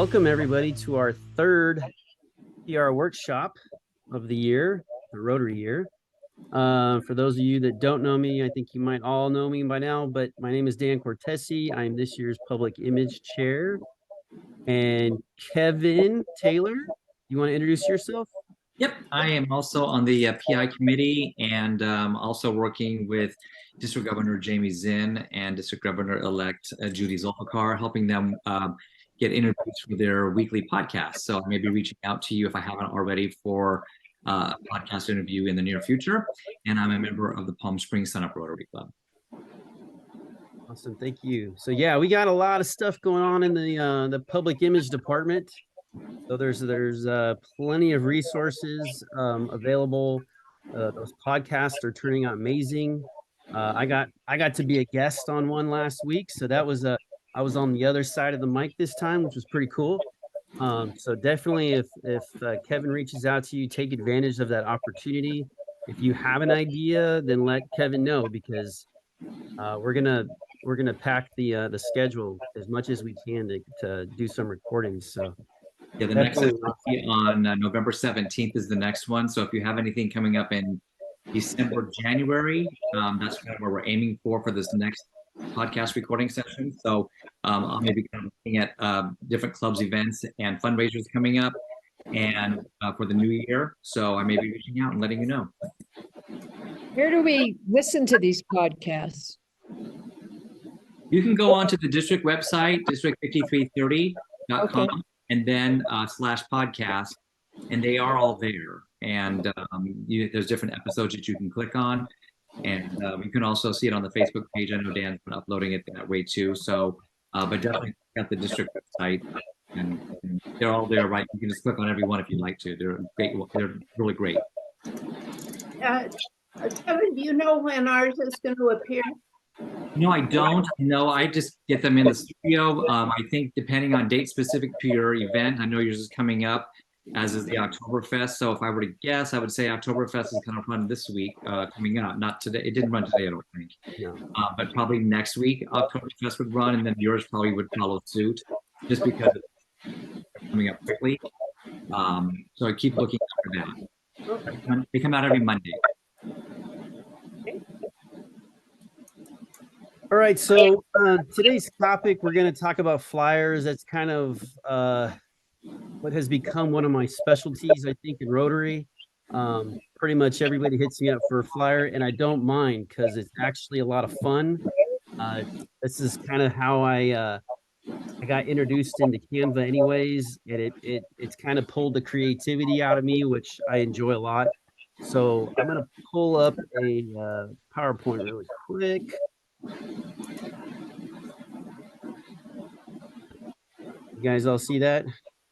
welcome everybody to our third PR workshop of the year, the Rotary year. For those of you that don't know me, I think you might all know me by now, but my name is Dan Cortesi. I'm this year's Public Image Chair. And Kevin Taylor, you want to introduce yourself? Yep, I am also on the PI committee and also working with District Governor Jamie Zinn and District Governor-elect Judy Zolfikar, helping them get interviews for their weekly podcast. So I may be reaching out to you if I haven't already for a podcast interview in the near future. And I'm a member of the Palm Springs Sun Up Rotary Club. Awesome, thank you. So yeah, we got a lot of stuff going on in the public image department. So there's plenty of resources available. Those podcasts are turning out amazing. I got to be a guest on one last week, so that was I was on the other side of the mic this time, which was pretty cool. So definitely, if Kevin reaches out to you, take advantage of that opportunity. If you have an idea, then let Kevin know, because we're gonna pack the schedule as much as we can to do some recordings. So. Yeah, the next one will be on November 17th is the next one. So if you have anything coming up in December, January, that's kind of where we're aiming for this next podcast recording session. So I'll maybe kind of looking at different clubs, events, and fundraisers coming up and for the new year. So I may be reaching out and letting you know. Where do we listen to these podcasts? You can go onto the district website, district5330.com. Okay. And then /podcast, and they are all there. And there's different episodes that you can click on, and you can also see it on the Facebook page. I know Dan's been uploading it that way too. So, but definitely got the district website, and they're all there, right? You can just click on every one if you'd like to. They're great. They're really great. Kevin, do you know when ours is going to appear? No, I don't. No, I just get them in the studio. I think depending on date specific to your event, I know yours is coming up, as is the Oktoberfest. So if I were to guess, I would say Oktoberfest is going to run this week, coming up. Not today. It didn't run today, I don't think. Yeah. But probably next week, Oktoberfest would run, and then yours probably would follow suit, just because it's coming up quickly. So I keep looking for that. Okay. They come out every Monday. All right, so today's topic, we're going to talk about flyers. That's kind of what has become one of my specialties, I think, in Rotary. Pretty much everybody hits me up for a flyer, and I don't mind, because it's actually a lot of fun. This is kind of how I got introduced into Canva anyways, and it's kind of pulled the creativity out of me, which I enjoy a lot. So I'm going to pull up a PowerPoint really quick. You guys all see that?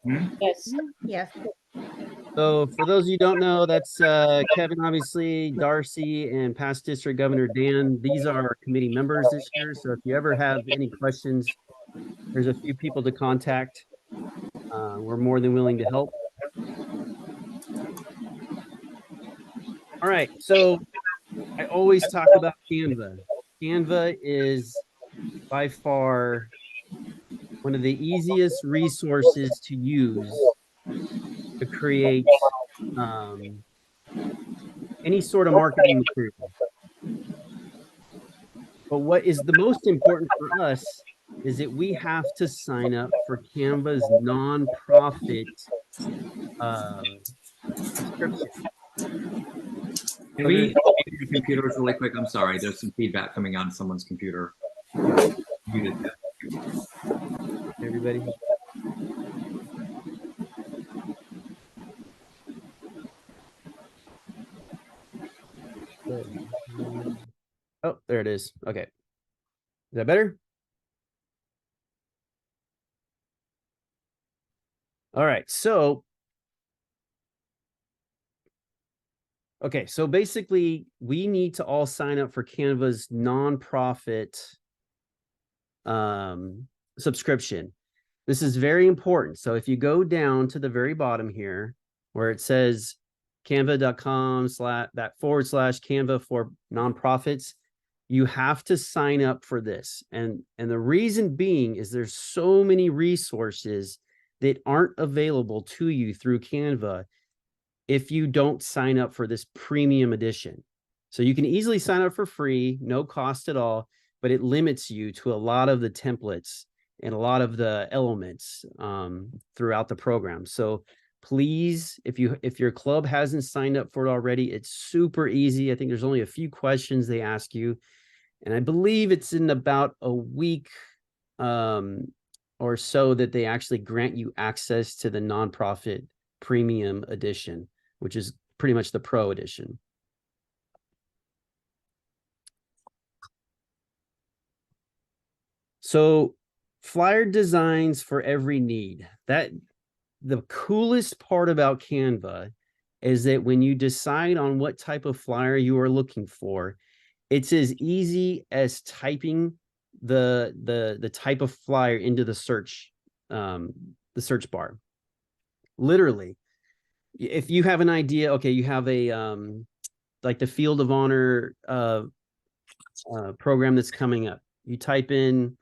Yes. Yes. So for those of you who don't know, that's Kevin, obviously, Darcy, and past District Governor Dan. These are our committee members this year. So if you ever have any questions, there's a few people to contact. We're more than willing to help. All right, so I always talk about Canva. Canva is by far one of the easiest resources to use to create any sort of marketing material. But what is the most important for us is that we have to sign up for Canva's nonprofit subscription. Can we your computers really quick? I'm sorry, there's some feedback coming on someone's computer. Everybody. Oh, there it is. Okay. Is that better? All right. So okay, so basically we need to all sign up for Canva's nonprofit subscription. This is very important. So if you go down to the very bottom here where it says canva.com/Canva for nonprofits, you have to sign up for this. And the reason being is there's so many resources that aren't available to you through Canva if you don't sign up for this premium edition. So you can easily sign up for free, no cost at all, but it limits you to a lot of the templates and a lot of the elements throughout the program. So please, if your club hasn't signed up for it already, it's super easy. I think there's only a few questions they ask you, and I believe it's in about a week or so that they actually grant you access to the nonprofit premium edition, which is pretty much the pro edition. So flyer designs for every need. That the coolest part about Canva is that when you decide on what type of flyer you are looking for, it's as easy as typing the type of flyer into the search bar. Literally, if you have an idea, okay, you have a like the Field of Honor program that's coming up. You type in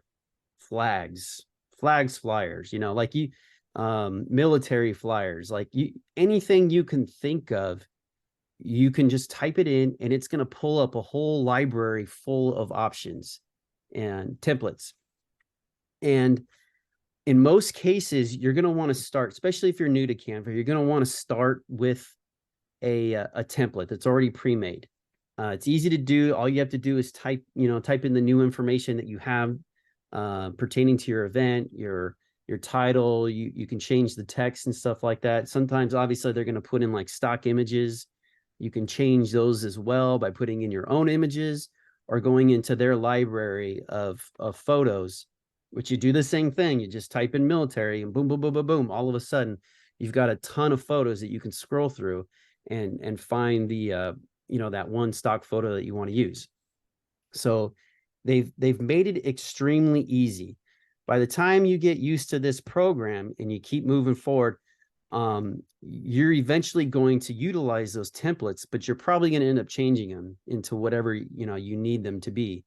flags flyers, you know, like you military flyers, like anything you can think of, you can just type it in and it's going to pull up a whole library full of options and templates. And in most cases, you're going to want to start, especially if you're new to Canva, you're going to want to start with a template that's already pre-made. It's easy to do. All you have to do is type in the new information that you have pertaining to your event, your title. You can change the text and stuff like that. Sometimes, obviously, they're going to put in like stock images. You can change those as well by putting in your own images or going into their library of photos, which you do the same thing. You just type in military and boom, boom, boom, boom, boom. All of a sudden, you've got a ton of photos that you can scroll through and find the that one stock photo that you want to use. So they've made it extremely easy. By the time you get used to this program and you keep moving forward, you're eventually going to utilize those templates, but you're probably going to end up changing them into whatever you need them to be.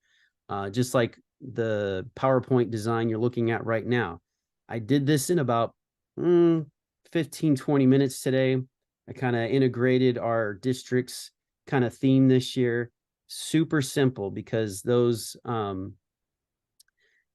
Just like the PowerPoint design you're looking at right now. I did this in about 15-20 minutes today. I kind of integrated our district's kind of theme this year. Super simple, because those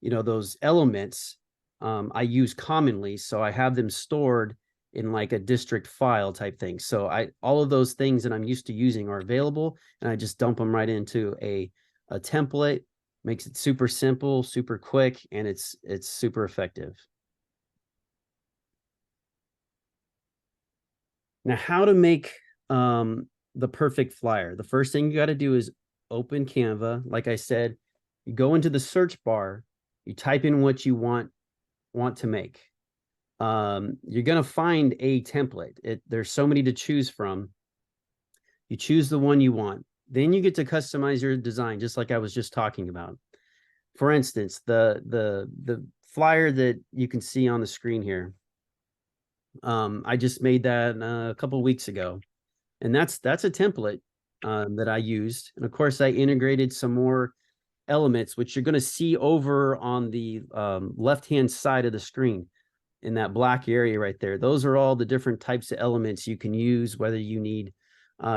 those elements I use commonly, so I have them stored in like a district file type thing. So all of those things that I'm used to using are available, and I just dump them right into a template. Makes it super simple, super quick, and it's super effective. Now, how to make the perfect flyer. The first thing you got to do is open Canva. Like I said, you go into the search bar, you type in what you want to make. You're going to find a template. There's so many to choose from. You choose the one you want. Then you get to customize your design, just like I was just talking about. For instance, the flyer that you can see on the screen here, I just made that a couple of weeks ago, and that's a template that I used. And of course, I integrated some more elements, which you're going to see over on the left-hand side of the screen in that black area right there. Those are all the different types of elements you can use, whether you need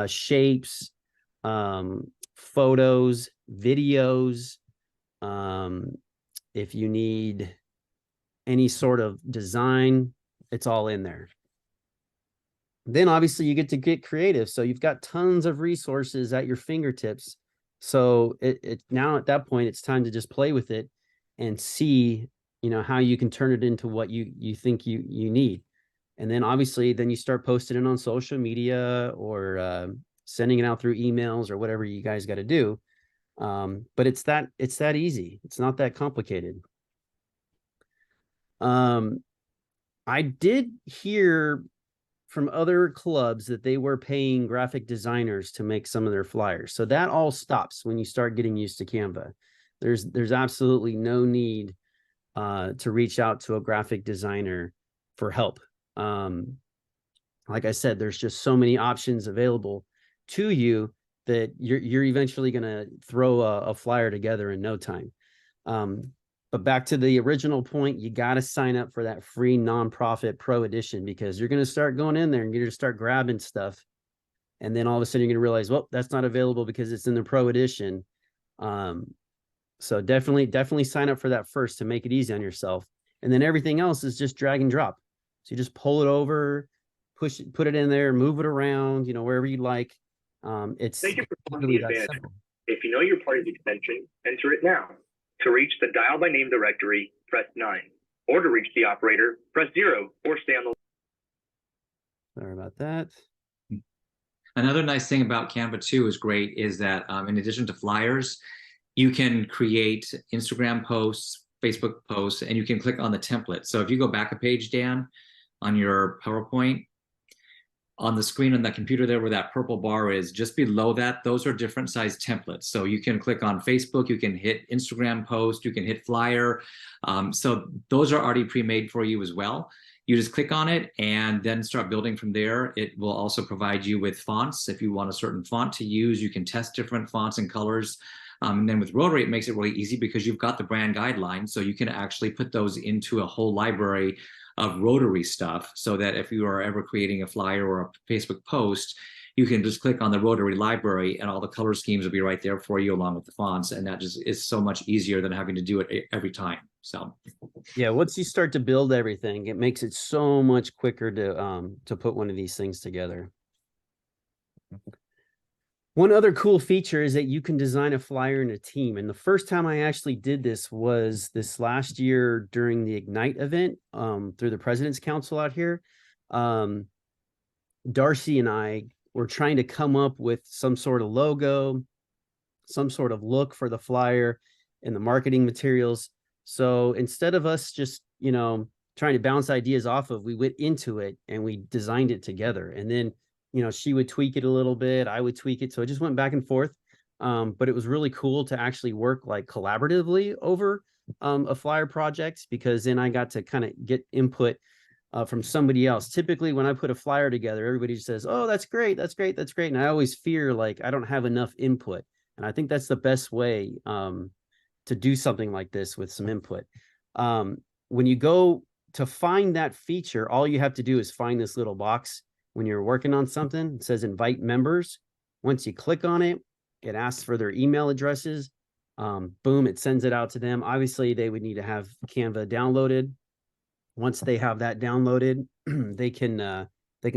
shapes, photos, videos, if you need any sort of design, it's all in there. Then obviously you get to get creative. So you've got tons of resources at your fingertips. So it now at that point, it's time to just play with it and see, how you can turn it into what you think you need. And then obviously then you start posting it on social media or sending it out through emails or whatever you guys got to do. But it's that easy. It's not that complicated. I did hear from other clubs that they were paying graphic designers to make some of their flyers. So that all stops when you start getting used to Canva. There's absolutely no need to reach out to a graphic designer for help. Like I said, there's just so many options available to you that you're eventually going to throw a flyer together in no time. But But back to the original point, you got to sign up for that free nonprofit pro edition, because you're going to start going in there and you're going to start grabbing stuff. And then all of a sudden you're going to realize, well, that's not available because it's in the pro edition. So definitely sign up for that first to make it easy on yourself. And then everything else is just drag and drop. So you just pull it over, push it, put it in there, move it around, wherever you like. It's Thank you for calling really the that advantage. simple. If you know your party's extension, enter it now. To reach the dial by name directory, press 9. Or to reach the operator, press 0 or stay on the Sorry about that. Another nice thing about Canva too is great is that in addition to flyers, you can create Instagram posts, Facebook posts, and you can click on the template. So if you go back a page, Dan, on your PowerPoint, on the screen on the computer there where that purple bar is, just below that, those are different size templates. So you can click on Facebook, you can hit Instagram post, you can hit flyer. So those are already pre-made for you as well. You just click on it and then start building from there. It will also provide you with fonts. If you want a certain font to use, you can test different fonts and colors. And then with Rotary, it makes it really easy because you've got the brand guidelines. So you can actually put those into a whole library of Rotary stuff, so that if you are ever creating a flyer or a Facebook post, you can just click on the Rotary library and all the color schemes will be right there for you along with the fonts. And that just is so much easier than having to do it every time. So Yeah, once you start to build everything, it makes it so much quicker to put one of these things together. One other cool feature is that you can design a flyer in a team. And the first time I actually did this was this last year during the Ignite event through the President's Council out here. Darcy and I were trying to come up with some sort of logo, some sort of look for the flyer and the marketing materials. So instead of us just, trying to bounce ideas off of, we went into it and we designed it together. And then she would tweak it a little bit, I would tweak it. So it just went back and forth. But it was really cool to actually work like collaboratively over a flyer project, because then I got to kind of get input from somebody else. Typically, when I put a flyer together, everybody says, oh, that's great, that's great, that's great. And I always fear like I don't have enough input. And I think that's the best way to do something like this with some input. When you go to find that feature, all you have to do is find this little box. When you're working on something, it says invite members. Once you click on it, it asks for their email addresses. Boom, it sends it out to them. Obviously, they would need to have Canva downloaded. Once they have that downloaded, they can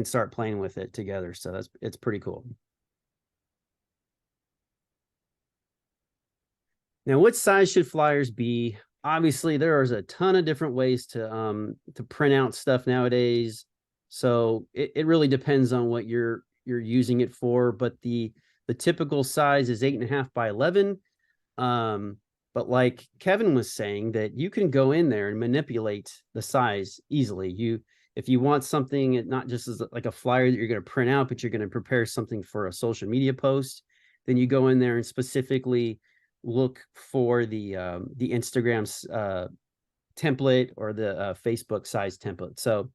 start playing with it together. So it's pretty cool. Now, what size should flyers be? Obviously, there is a ton of different ways to print out stuff nowadays. So it really depends on what you're using it for, but the typical size is 8.5 by 11. But like Kevin was saying, that you can go in there and manipulate the size easily. If you want something, not just as like a flyer that you're going to print out, but you're going to prepare something for a social media post, then you go in there and specifically look for the Instagram's template or the Facebook size template. So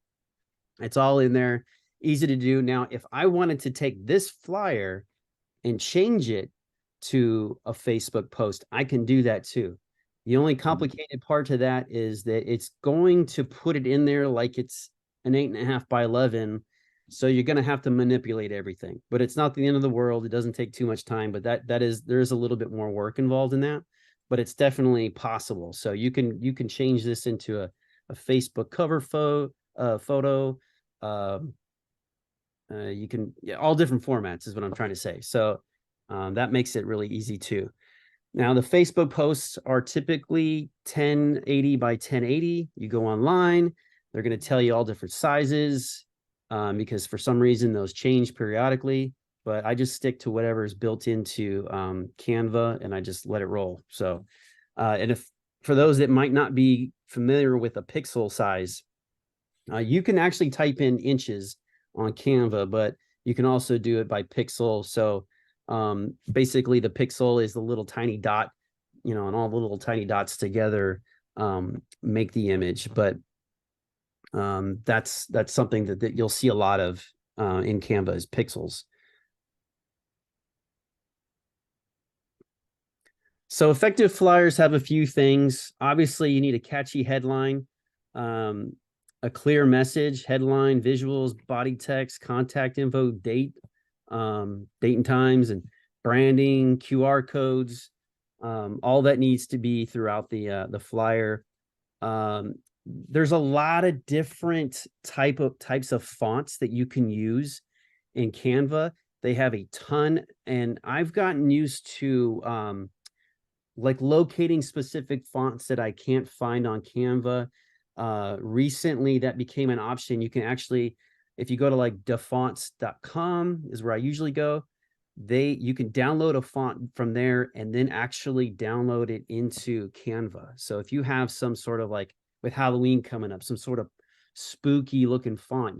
it's all in there, easy to do. Now, if I wanted to take this flyer and change it to a Facebook post, I can do that too. The only complicated part to that is that it's going to put it in there like it's an 8.5 by 11. So you're going to have to manipulate everything, but it's not the end of the world. It doesn't take too much time, but there's a little bit more work involved in that, but it's definitely possible. So you can change this into a Facebook cover photo. You can, all different formats is what I'm trying to say. So that makes it really easy too. Now, the Facebook posts are typically 1080 by 1080. You go online, they're going to tell you all different sizes because for some reason those change periodically, but I just stick to whatever is built into Canva and I just let it roll. So, and if for those that might not be familiar with a pixel size, you can actually type in inches on Canva, but you can also do it by pixel. So basically the pixel is the little tiny dot, and all the little tiny dots together make the image. But that's something that you'll see a lot of in Canva is pixels. So effective flyers have a few things. Obviously, you need a catchy headline, a clear message, headline, visuals, body text, contact info, date and times, and branding, QR codes. All that needs to be throughout the flyer. There's a lot of different types of fonts that you can use in Canva. They have a ton, and I've gotten used to like locating specific fonts that I can't find on Canva. Recently that became an option. You can actually, if you go to like defonts.com is where I usually go, you can download a font from there and then actually download it into Canva. So if you have some sort of, like with Halloween coming up, some sort of spooky looking font,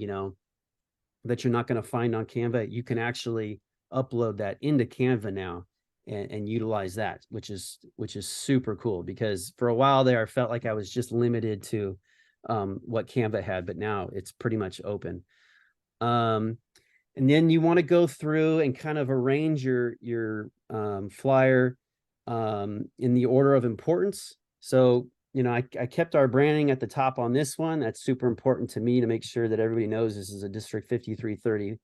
that you're not going to find on Canva, you can actually upload that into Canva now and utilize that, which is super cool, because for a while there I felt like I was just limited to what Canva had, but now it's pretty much open. And then you want to go through and kind of arrange your flyer in the order of importance. So, I kept our branding at the top on this one. That's super important to me to make sure that everybody knows this is a District 5330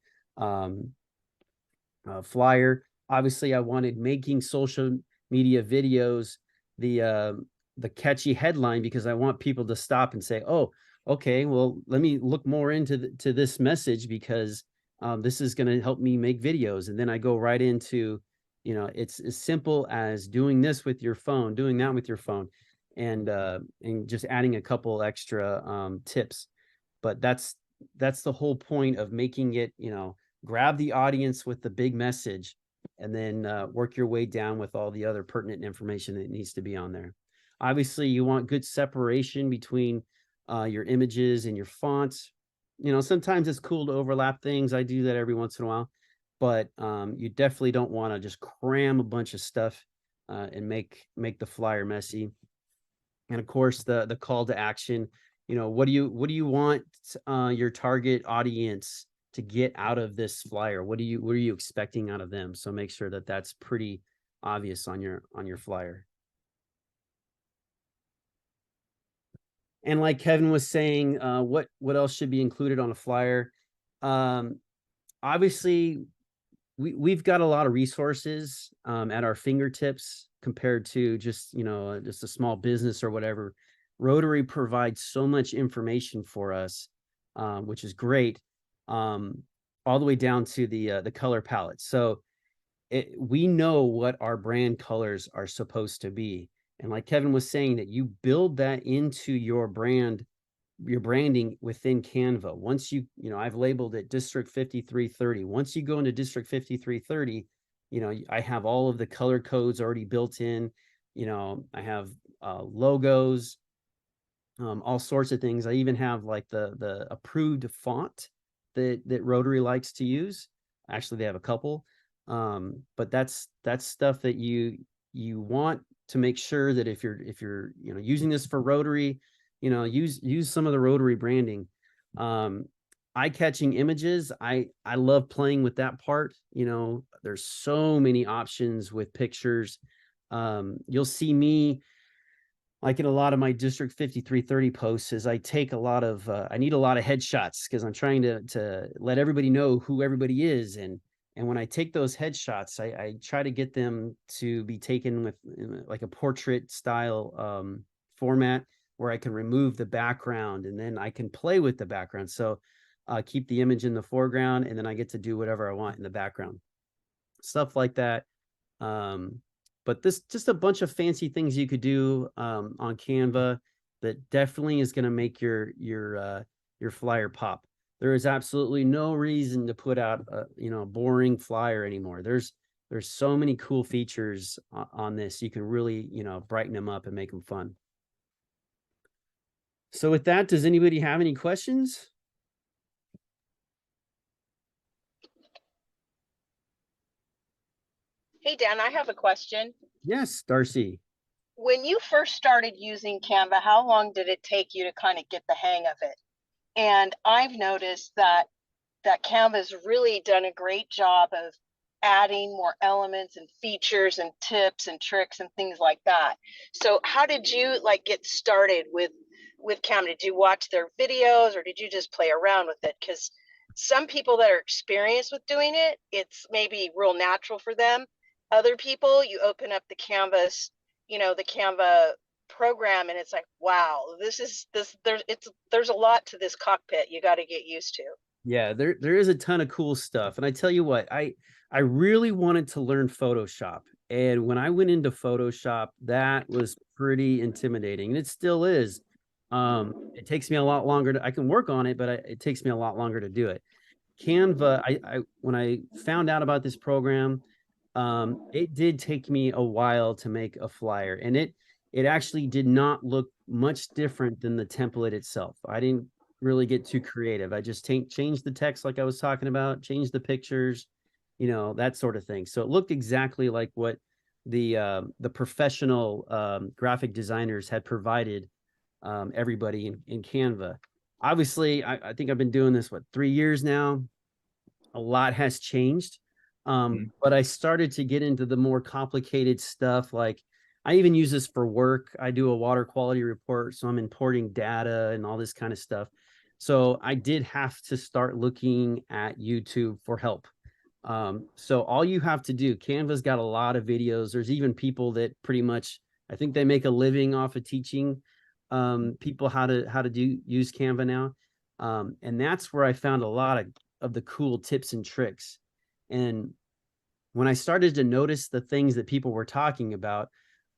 flyer. Obviously, I wanted making social media videos the catchy headline, because I want people to stop and say, "Oh, okay, well, let me look more into to this message, because this is going to help me make videos." And then I go right into, it's as simple as doing this with your phone, doing that with your phone, and just adding a couple extra tips. But that's the whole point of making it, grab the audience with the big message, and then work your way down with all the other pertinent information that needs to be on there. Obviously, you want good separation between your images and your fonts. Sometimes it's cool to overlap things. I do that every once in a while, but you definitely don't want to just cram a bunch of stuff and make the flyer messy. And of course, the call to action. What do you want your target audience to get out of this flyer? What are you expecting out of them? So make sure that that's pretty obvious on your flyer. And like Kevin was saying, what else should be included on a flyer? Obviously, we've got a lot of resources at our fingertips compared to just a small business or whatever. Rotary provides so much information for us, which is great, all the way down to the color palette. So we know what our brand colors are supposed to be. And like Kevin was saying, that you build that into your branding within Canva. Once I've labeled it District 5330. Once you go into District 5330, I have all of the color codes already built in. I have logos, all sorts of things. I even have like the approved font that Rotary likes to use. Actually, they have a couple. But that's stuff that you want to make sure that if you're using this for Rotary, use some of the Rotary branding. Eye-catching images, I love playing with that part. There's so many options with pictures. You'll see me, like in a lot of my District 5330 posts, is I take a lot of I need a lot of headshots, because I'm trying to let everybody know who everybody is. And when I take those headshots, I try to get them to be taken with like a portrait style format, where I can remove the background and then I can play with the background. So keep the image in the foreground, and then I get to do whatever I want in the background. Stuff like that. But this just a bunch of fancy things you could do on Canva that definitely is going to make your flyer pop. There is absolutely no reason to put out a boring flyer anymore. There's so many cool features on this. You can really brighten them up and make them fun. So with that, does anybody have any questions? Hey, Dan, I have a question. Yes, Darcy. When you first started using Canva, how long did it take you to kind of get the hang of it? And I've noticed that Canva's really done a great job of adding more elements and features and tips and tricks and things like that. So how did you like get started with Canva? Did you watch their videos or did you just play around with it? Because some people that are experienced with doing it, it's maybe real natural for them. Other people, you open up the Canvas, the Canva program, and it's like, wow, there's a lot to this cockpit you got to get used to. Yeah, there is a ton of cool stuff. And I tell you what, I really wanted to learn Photoshop. And when I went into Photoshop, that was pretty intimidating. And it still is. It takes me a lot longer I can work on it, but it takes me a lot longer to do it. Canva, when I found out about this program, it did take me a while to make a flyer, and it actually did not look much different than the template itself. I didn't really get too creative. I just changed the text like I was talking about, changed the pictures, that sort of thing. So it looked exactly like what the professional graphic designers had provided everybody in Canva. Obviously, I think I've been doing this, 3 years now. A lot has changed. But I started to get into the more complicated stuff. Like I even use this for work. I do a water quality report, so I'm importing data and all this kind of stuff. So I did have to start looking at YouTube for help. So all you have to do, Canva's got a lot of videos. There's even people that pretty much, I think they make a living off of teaching people how to use Canva now. And that's where I found a lot of the cool tips and tricks. And when I started to notice the things that people were talking about,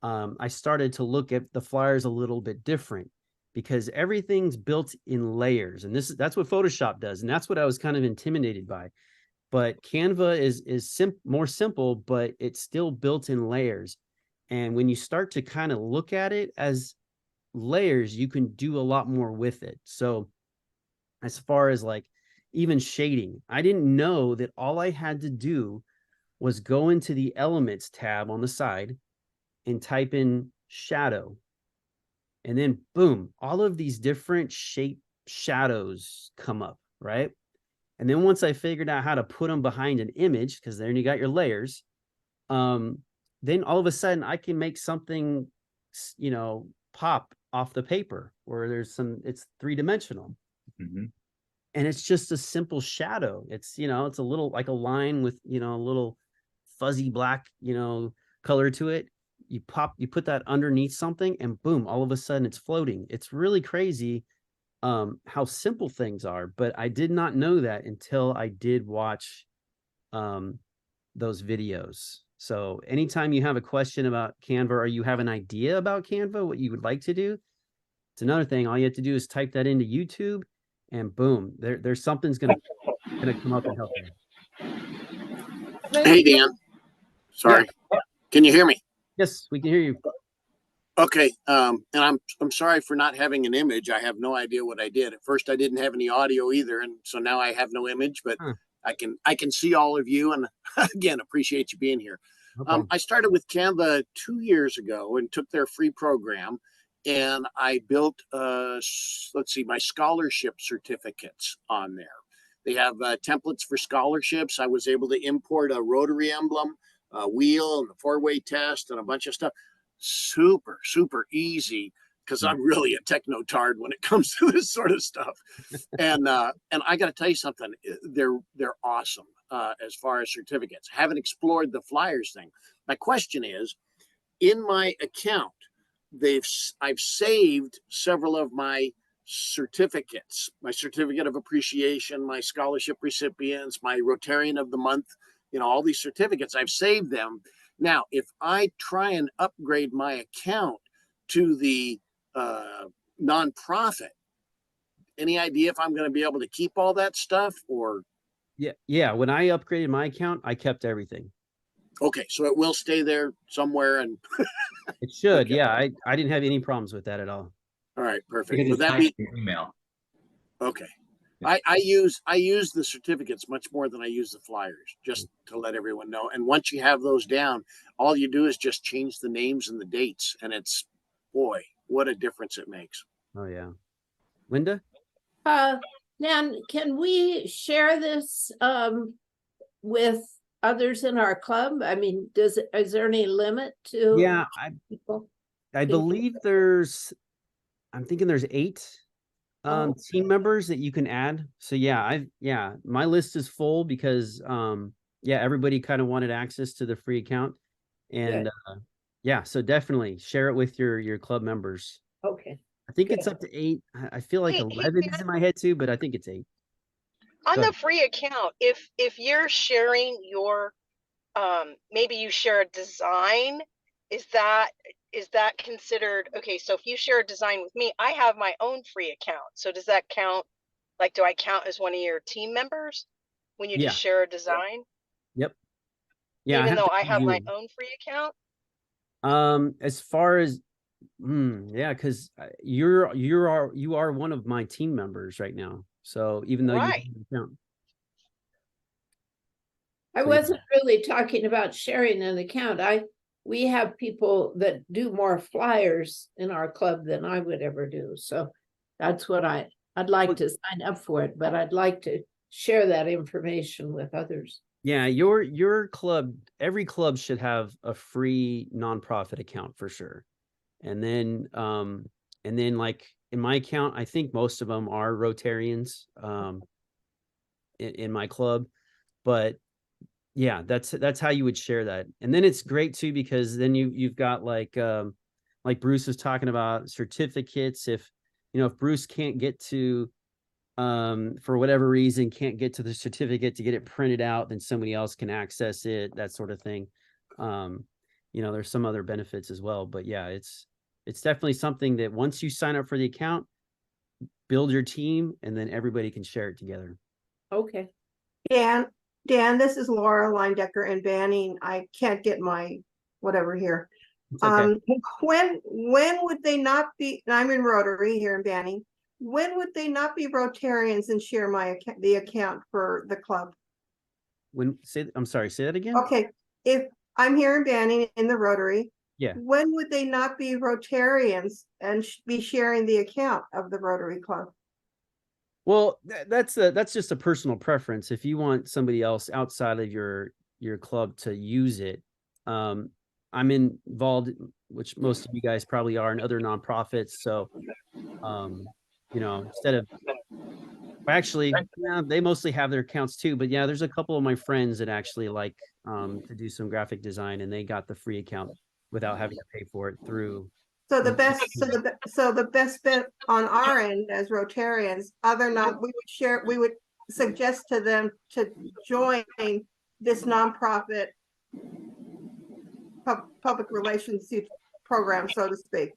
I started to look at the flyers a little bit different, because everything's built in layers. And that's what Photoshop does. And that's what I was kind of intimidated by. But Canva is more simple, but it's still built in layers. And when you start to kind of look at it as layers, you can do a lot more with it. So as far as like even shading, I didn't know that all I had to do was go into the elements tab on the side and type in shadow. And then boom, all of these different shape shadows come up, right? And then once I figured out how to put them behind an image, because then you got your layers, then all of a sudden I can make something, pop off the paper where it's three-dimensional. And it's just a simple shadow. It's, it's a little like a line with, a little fuzzy black, color to it. You put that underneath something and boom, all of a sudden it's floating. It's really crazy how simple things are, but I did not know that until I did watch those videos. So anytime you have a question about Canva or you have an idea about Canva, what you would like to do, it's another thing. All you have to do is type that into YouTube and boom, there's something's gonna come up and help you. Hey, Dan. Sorry. Yeah. Can you hear me? Yes, we can hear you. Okay. And I'm sorry for not having an image. I have no idea what I did. At first I didn't have any audio either, and so now I have no image, but I can see all of you, and again, appreciate you being here. Okay. I started with Canva 2 years ago and took their free program, and I built my scholarship certificates on there. They have templates for scholarships. I was able to import a Rotary emblem, a wheel, and the four-way test, and a bunch of stuff. Super, super easy, because I'm really a techno-tard when it comes to this sort of stuff. And I got to tell you something, they're awesome as far as certificates. I haven't explored the flyers thing. My question is, in my account, I've saved several of my certificates, my certificate of appreciation, my scholarship recipients, my Rotarian of the month, all these certificates, I've saved them. Now, if I try and upgrade my account to the nonprofit, any idea if I'm going to be able to keep all that stuff or? Yeah. When I upgraded my account, I kept everything. Okay, so it will stay there somewhere, and it should. Okay. Yeah, I didn't have any problems with that at all. All right, perfect. Would that be email? Okay. Yeah. I use the certificates much more than I use the flyers, just to let everyone know. And once you have those down, all you do is just change the names and the dates, and it's, boy, what a difference it makes. Oh yeah. Linda? Nan, can we share this with others in our club? I mean, is there any limit to? Yeah, People? I believe I'm thinking there's 8 Oh. team members that you can add. So yeah, my list is full because yeah, everybody kind of wanted access to the free account. And yeah, so definitely share it with your club members. Okay. I think it's Good. up to 8. I feel like Hey, 11 is in my head too, but I think it's 8. On Go the ahead. free account, if you're sharing your maybe you share a design, is that considered okay? So if you share a design with me, I have my own free account. So does that count? Like, do I count as one of your team members when you Yeah. just share a design, Yep. Yeah, I even have though to I add have my you. own free account? As far as yeah, because you are one of my team members right now. So even though you have Right. an account. I So, yeah. wasn't really talking about sharing an account. We have people that do more flyers in our club than I would ever do. So that's what I'd like to sign up for it, but I'd like to share that information with others. Yeah, your club, every club should have a free nonprofit account for sure. And then like in my account, I think most of them are Rotarians in my club. But yeah, that's how you would share that. And then it's great too because then you've got like Bruce was talking about certificates. If Bruce can't get to for whatever reason can't get to the certificate to get it printed out, then somebody else can access it, that sort of thing. There's some other benefits as well, but yeah, it's definitely something that once you sign up for the account, build your team and then everybody can share it together. Okay. Dan, this is Laura Linedecker in Banning. I can't get my whatever here. It's okay. When would they not be? I'm in Rotary here in Banning. When would they not be Rotarians and share the account for the club? I'm sorry, say that again. Okay, if I'm here in Banning in the Rotary, Yeah. when would they not be Rotarians and be sharing the account of the Rotary Club? Well, that's just a personal preference. If you want somebody else outside of your club to use it, I'm involved, which most of you guys probably are, in other nonprofits. So, instead of actually, yeah, they mostly have their accounts too. But yeah, there's a couple of my friends that actually like to do some graphic design, and they got the free account without having to pay for it through. So the best bet on our end as Rotarians, we would suggest to them to join this nonprofit public relations program, so to speak.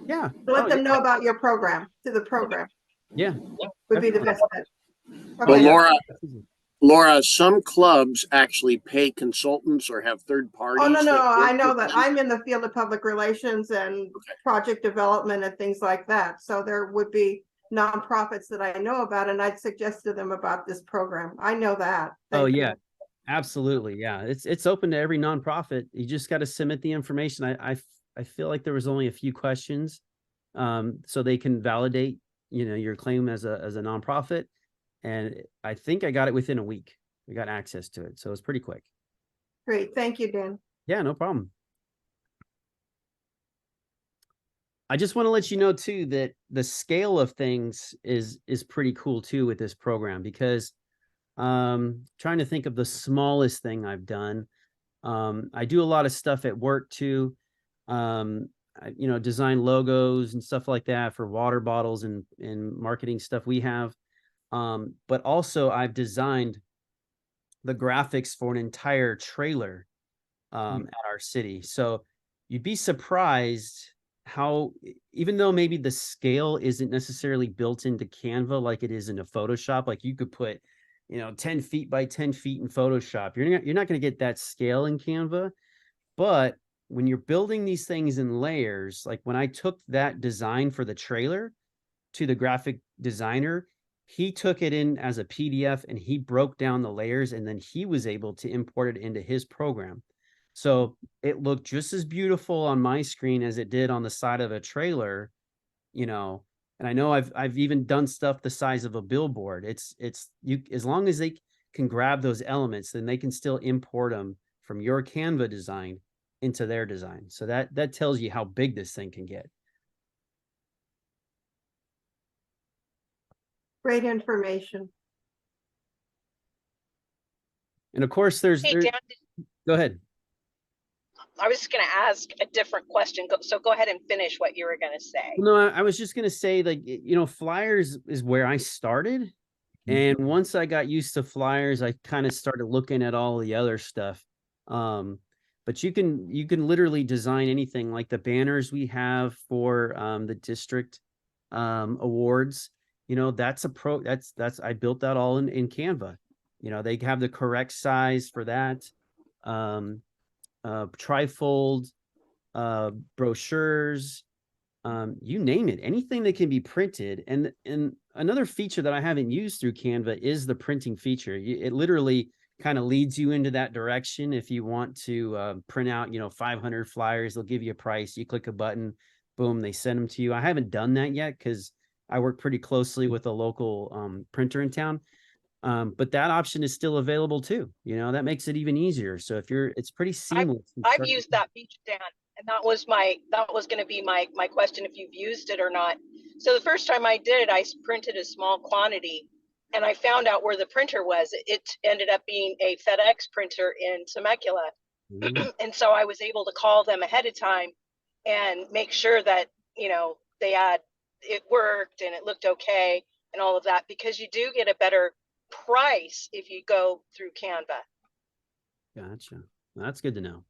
Yeah. Let them know about your program, the program. Yeah. Would be the best bet. Well, Okay. Laura, some clubs actually pay consultants or have third parties. Oh, no, that work I know with that. them. I'm in the field of public relations and project development and things like that. So there would be nonprofits that I know about, and I'd suggest to them about this program. I know that. Oh, Thank yeah, you. absolutely. Yeah. It's open to every nonprofit. You just got to submit the information. I feel like there was only a few questions so they can validate, your claim as a nonprofit. And I think I got it within a week. We got access to it. So it's pretty quick. Great. Thank you, Dan. Yeah, no problem. I just want to let you know too that the scale of things is pretty cool too with this program, because trying to think of the smallest thing I've done. I do a lot of stuff at work too. Design logos and stuff like that for water bottles and marketing stuff we have. But also I've designed the graphics for an entire trailer at our city. So you'd be surprised how, even though maybe the scale isn't necessarily built into Canva like it is into Photoshop, like you could put 10 feet by 10 feet in Photoshop. You're not going to get that scale in Canva. But when you're building these things in layers, like when I took that design for the trailer to the graphic designer, he took it in as a PDF and he broke down the layers, and then he was able to import it into his program. So it looked just as beautiful on my screen as it did on the side of a trailer, and I know I've even done stuff the size of a billboard. It's you, as long as they can grab those elements, then they can still import them from your Canva design into their design. So that tells you how big this thing can get. Great information. And of course, Hey, Dan, go ahead. I was just going to ask a different question. So go ahead and finish what you were going to say. No, I was just going to say, like, flyers is where I started. And once I got used to flyers, I kind of started looking at all the other stuff. But you can literally design anything, like the banners we have for the district awards. That's I built that all in Canva. They have the correct size for that. Trifold, brochures, you name it, anything that can be printed. And another feature that I haven't used through Canva is the printing feature. It literally kind of leads you into that direction. If you want to print out, 500 flyers, they'll give you a price. You click a button, boom, they send them to you. I haven't done that yet because I work pretty closely with a local printer in town. But that option is still available too. That makes it even easier. So it's pretty seamless. I've used that feature, Dan, and that was going to be my question, if you've used it or not. So the first time I did it, I printed a small quantity, and I found out where the printer was. It ended up being a FedEx printer in Temecula. And so I was able to call them ahead of time and make sure that, it worked and it looked okay and all of that, because you do get a better price if you go through Canva. Gotcha. That's good to know.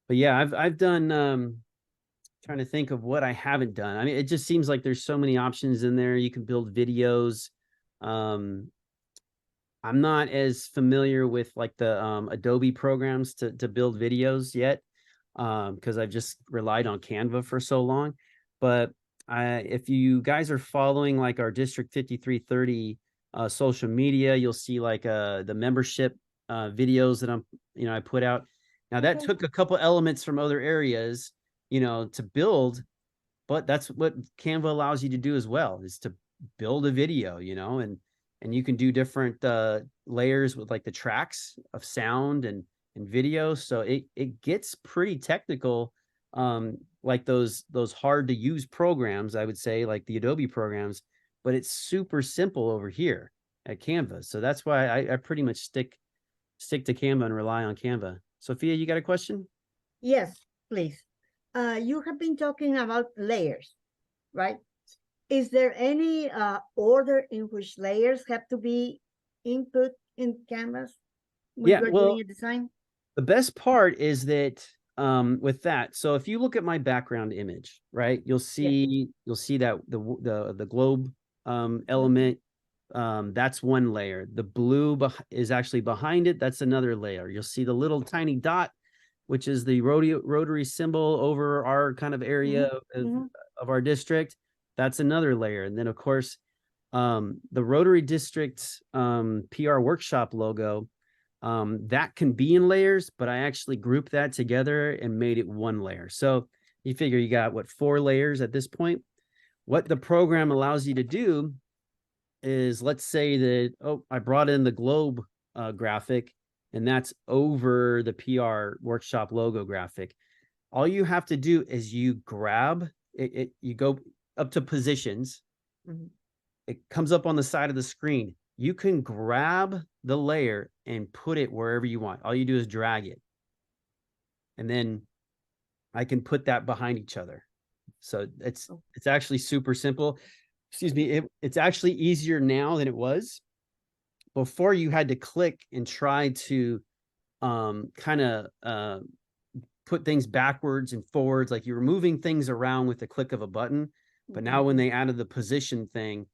But yeah, I've done trying to think of what I haven't done. I mean, it just seems like there's so many options in there. You can build videos. I'm not as familiar with like the Adobe programs to build videos yet, because I've just relied on Canva for so long. But if you guys are following like our District 5330 social media, you'll see like the membership videos that I put out. Now that took a couple elements from other areas, to build, but that's what Canva allows you to do as well, is to build a video, and you can do different layers with like the tracks of sound and video. So it gets pretty technical, like those hard to use programs, I would say, like the Adobe programs, but it's super simple over here at Canva. So that's why I pretty much stick to Canva and rely on Canva. Sophia, you got a question? Yes, please. You have been talking about layers, right? Is there any order in which layers have to be input in Canvas when you're doing a design? The best part is that with that, so if you look at my background image, right, you'll see that the globe element, that's one layer. The blue is actually behind it. That's another layer. You'll see the little tiny dot, which is the Rotary symbol over our kind of area of our district. That's another layer. And then of course, the Rotary District PR workshop logo, that can be in layers, but I actually grouped that together and made it one layer. So you figure you got 4 layers at this point. What the program allows you to do is, let's say that, I brought in the globe graphic, and that's over the PR workshop logo graphic. All you have to do is you grab it, you go up to positions. It comes up on the side of the screen. You can grab the layer and put it wherever you want. All you do is drag it. And then I can put that behind each other. So it's actually super simple. Excuse me. It's actually easier now than it was. Before, you had to click and try to kind of put things backwards and forwards, like you were moving things around with the click of a button. But now when they added the position thing,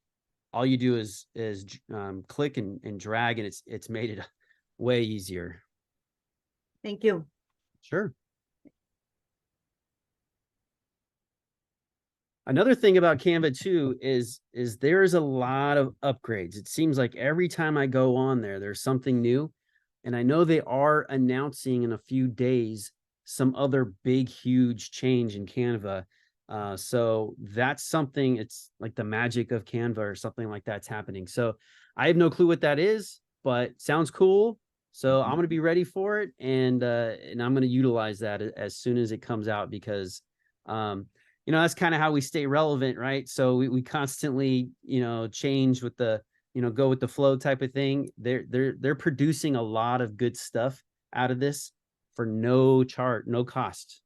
all you do is click and drag, and it's made it way easier. Thank you. Sure. Another thing about Canva too is there's a lot of upgrades. It seems like every time I go on there's something new. And I know they are announcing in a few days some other big, huge change in Canva. So that's something, it's like the magic of Canva or something like that's happening. So I have no clue what that is, but sounds cool. So I'm going to be ready for it, and I'm going to utilize that as soon as it comes out, because that's kind of how we stay relevant, right? So we constantly, change with the, go with the flow type of thing. They're producing a lot of good stuff out of this for no cost.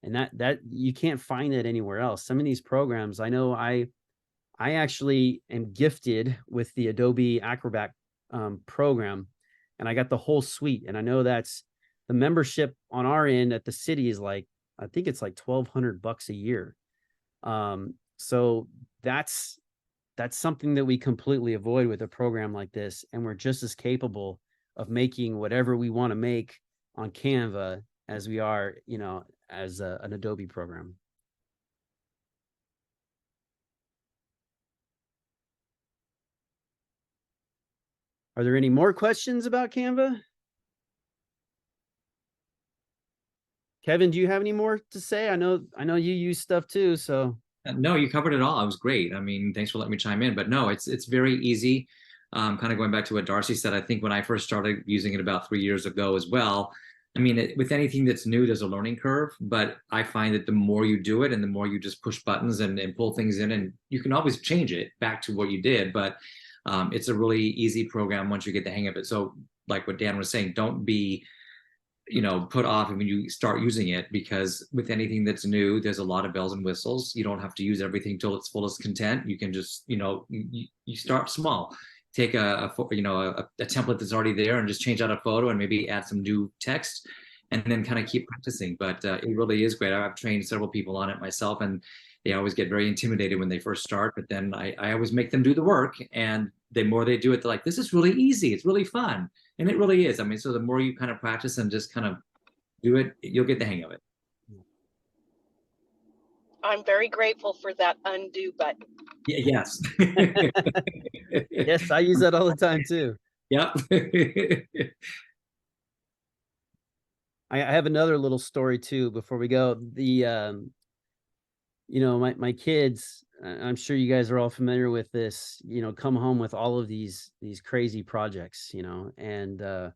And that you can't find it anywhere else. Some of these programs, I know I actually am gifted with the Adobe Acrobat program, and I got the whole suite. And I know that's the membership on our end at the city is like, I think it's like $1,200 a year. So that's something that we completely avoid with a program like this. And we're just as capable of making whatever we want to make on Canva as we are, as an Adobe program. Are there any more questions about Canva? Kevin, do you have any more to say? I know you use stuff too, so. No, you covered it all. It was great. I mean, thanks for letting me chime in. But no, it's very easy. Kind of going back to what Darcy said, I think when I first started using it about 3 years ago as well, I mean, with anything that's new, there's a learning curve. But I find that the more you do it and the more you just push buttons and pull things in, and you can always change it back to what you did. But it's a really easy program once you get the hang of it. So like what Dan was saying, don't be put off when you start using it, because with anything that's new, there's a lot of bells and whistles. You don't have to use everything till its fullest content. You can just, you start small, take a template that's already there and just change out a photo and maybe add some new text, and then kind of keep practicing. But it really is great. I've trained several people on it myself, and they always get very intimidated when they first start, but then I always make them do the work, and the more they do it, they're like, this is really easy. It's really fun. And it really is. I mean, so the more you kind of practice and just kind of do it, you'll get the hang of it. I'm very grateful for that undo button. Yes. Yes, I use that all the time too. Yep. I have another little story too before we go. The my kids, I'm sure you guys are all familiar with this, come home with all of these crazy projects, and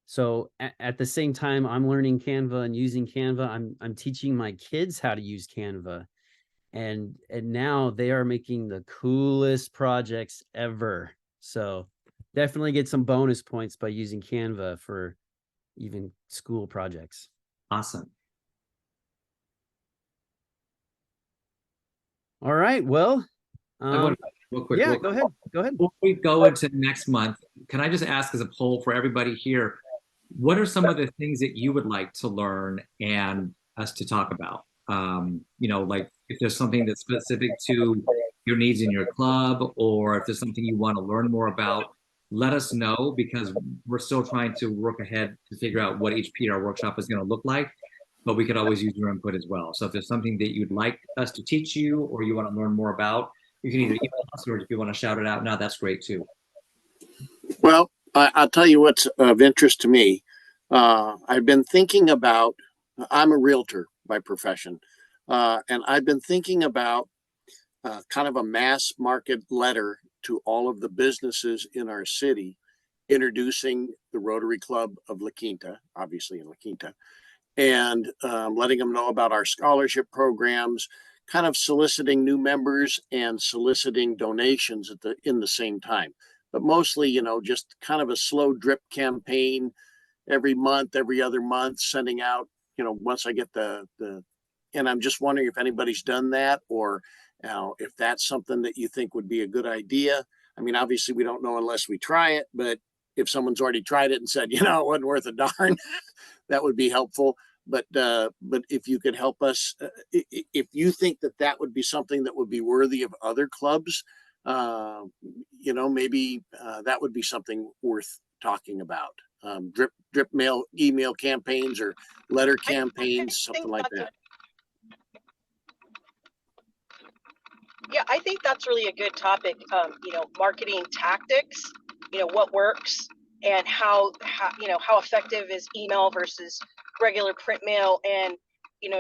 so at the same time I'm learning Canva and using Canva, I'm teaching my kids how to use Canva, and now they are making the coolest projects ever. So definitely get some bonus points by using Canva for even school projects. Awesome. All right. Well, real quick. Yeah, go ahead. Before we go into next month, can I just ask as a poll for everybody here, what are some of the things that you would like to learn and us to talk about? Like if there's something that's specific to your needs in your club, or if there's something you want to learn more about, let us know, because we're still trying to work ahead to figure out what each PR workshop is going to look like. But we could always use your input as well. So if there's something that you'd like us to teach you, or you want to learn more about, you can either email us, or if you want to shout it out now, that's great too. Well, I'll tell you what's of interest to me. I've been thinking about, I'm a realtor by profession, and I've been thinking about kind of a mass market letter to all of the businesses in our city, introducing the Rotary Club of La Quinta, obviously in La Quinta, and letting them know about our scholarship programs, kind of soliciting new members and soliciting donations in the same time. But mostly, just kind of a slow drip campaign every month, every other month, sending out, once I get and I'm just wondering if anybody's done that, or if that's something that you think would be a good idea. I mean, obviously we don't know unless we try it, but if someone's already tried it and said, it wasn't worth a darn, that would be helpful. But if you could help us, if you think that would be something that would be worthy of other clubs, maybe that would be something worth talking about. Drip mail, email campaigns, or letter campaigns, something like that. Yeah, I think that's really a good topic. Marketing tactics, what works, and how effective is email versus regular print mail. And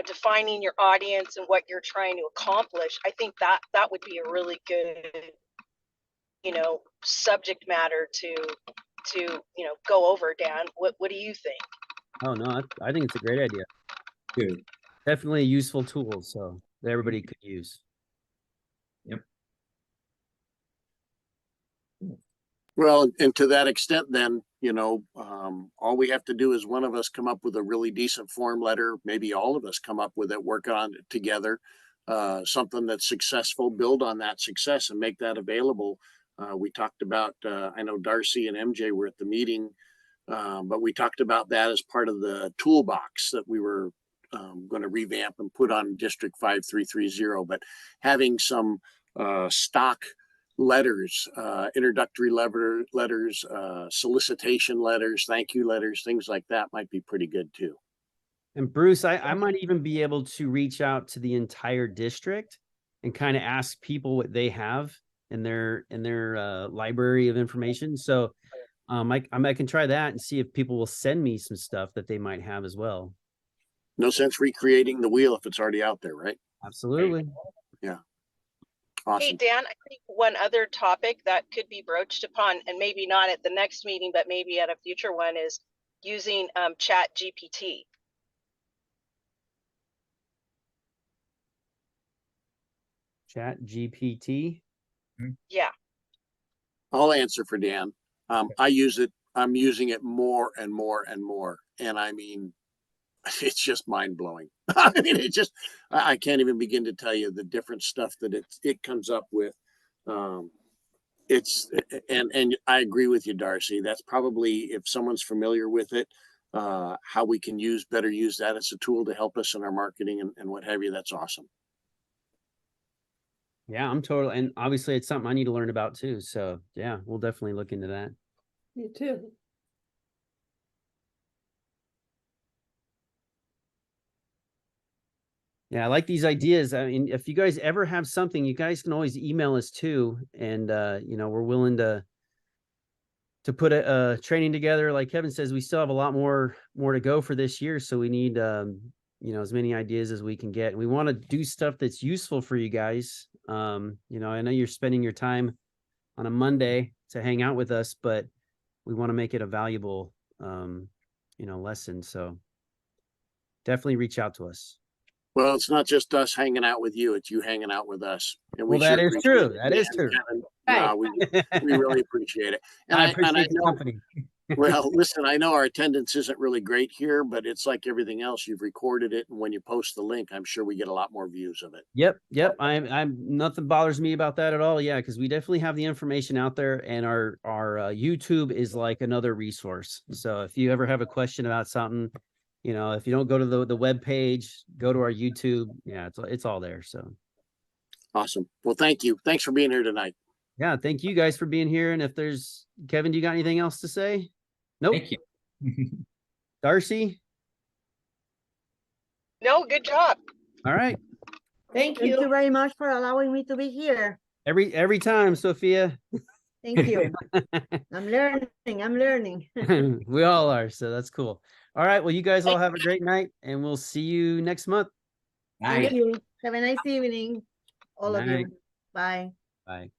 defining your audience and what you're trying to accomplish, I think that would be a really good, subject matter to go over. Dan, what do you think? Oh no, I think it's a great idea. Good. Definitely a useful tool, so that everybody could use. Yep. Well, and to that extent, then, all we have to do is one of us come up with a really decent form letter. Maybe all of us come up with it, work on it together, something that's successful, build on that success and make that available. We talked about, I know Darcy and MJ were at the meeting, but we talked about that as part of the toolbox that we were going to revamp and put on District 5330. But having some stock letters, introductory letters, solicitation letters, thank you letters, things like that might be pretty good too. And Bruce, I might even be able to reach out to the entire district and kind of ask people what they have in their library of information. So I can try that and see if people will send me some stuff that they might have as well. No sense recreating the wheel if it's already out there, right? Absolutely. Yeah. Hey, Awesome. Dan, I think one other topic that could be broached upon, and maybe not at the next meeting, but maybe at a future one, is using Chat GPT. Chat GPT. Yeah. I'll answer for Dan. I use it. I'm using it more and more and more. And I mean, it's just mind blowing. I mean, I can't even begin to tell you the different stuff that it comes up with. And I agree with you, Darcy. That's probably, if someone's familiar with it, how we can better use that as a tool to help us in our marketing and what have you. That's awesome. Yeah, I'm totally, and obviously it's something I need to learn about too. So yeah, we'll definitely look into that. Me too. Yeah, I like these ideas. I mean, if you guys ever have something, you guys can always email us too. And we're willing to put a training together. Like Kevin says, we still have a lot more to go for this year. So we need as many ideas as we can get. And we want to do stuff that's useful for you guys. I know you're spending your time on a Monday to hang out with us, but we want to make it a valuable lesson. So definitely reach out to us. Well, it's not just us hanging out with you; it's you hanging out with us. And well, that is true. That is true. Right. We really appreciate it. And I appreciate the know, company. Well, listen, I know our attendance isn't really great here, but it's like everything else. You've recorded it, and when you post the link, I'm sure we get a lot more views of it. Yep. I'm nothing bothers me about that at all. Yeah, because we definitely have the information out there, and our YouTube is like another resource. So if you ever have a question about something, if you don't go to the web page, go to our YouTube. Yeah, it's all there. So awesome. Well, thank you. Thanks for being here tonight. Yeah, thank you guys for being here. And if there's Kevin, do you got anything else to say? Nope. Thank you. Darcy? No, good job. All right. Thank Thank you you. very much for allowing me to be here. Every time, Sophia. Thank you. I'm learning. We all are, so that's cool. All right, well, you guys all have a great night, and we'll see you next month. Thank you. Have a nice evening, all of you. Night. Bye. Bye.